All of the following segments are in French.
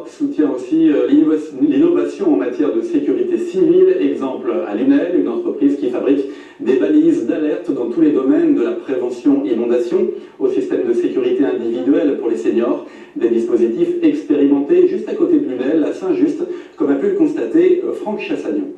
Europe soutient aussi l'innovation en matière de sécurité civile. Exemple à Lunel, une entreprise qui fabrique des balises d'alerte dans tous les domaines de la prévention inondation au système de sécurité individuelle pour les seniors. Des dispositifs expérimentés juste à côté de Lunel, à Saint-Just, comme a pu le constater Franck Chassagnon.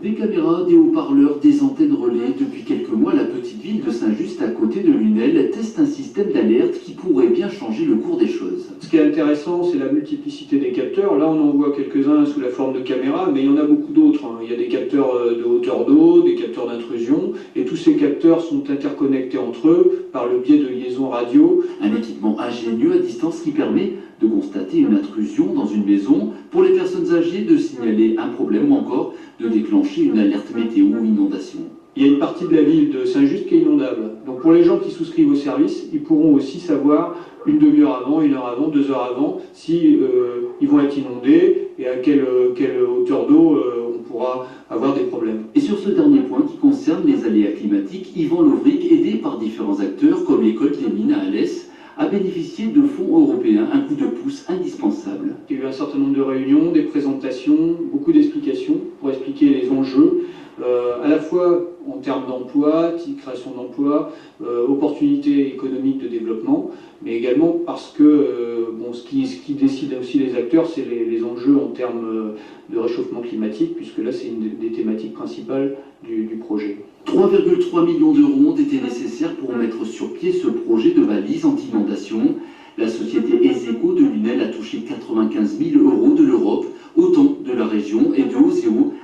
Des caméras, des haut-parleurs, des antennes relais. Depuis quelques mois, la petite ville de Saint-Just, à côté de Lunel, teste un système d'alerte qui pourrait bien changer le cours des choses. Ce qui est intéressant, c'est la multiplicité des capteurs. Là, on en voit quelques-uns sous la forme de caméras, mais il y en a beaucoup d'autres. Il y a des capteurs de hauteur d'eau, des capteurs d'intrusion, et tous ces capteurs sont interconnectés entre eux par le biais de liaisons radio. Un équipement ingénieux à distance qui permet de constater une intrusion dans une maison, pour les personnes âgées de signaler un problème ou encore de déclencher une alerte météo ou inondation. Il y a une partie de la ville de Saint-Just qui est inondable. Donc pour les gens qui souscrivent au service, ils pourront aussi savoir une demi-heure avant, 1 heure avant, 2 heures avant, si ils vont être inondés et à quelle hauteur d'eau on pourra avoir des problèmes. Et sur ce dernier point qui concerne les aléas climatiques, Yvan Lovric, aidé par différents acteurs comme l'école des mines à Alès, a bénéficié de fonds européens, un coup de pouce indispensable. Il y a eu un certain nombre de réunions, des présentations, beaucoup d'explications pour expliquer les enjeux, à la fois en termes d'emploi, création d'emplois, opportunités économiques de développement, mais également parce que ce qui décide aussi les acteurs, c'est les enjeux en termes de réchauffement climatique, puisque là c'est une des thématiques principales du projet. 3,3 millions d'euros ont été nécessaires pour mettre sur pied ce projet de valise anti-inondation. La société Eseco de Lunel a touché 95 000 euros de l'Europe, autant de la région, et de Oseo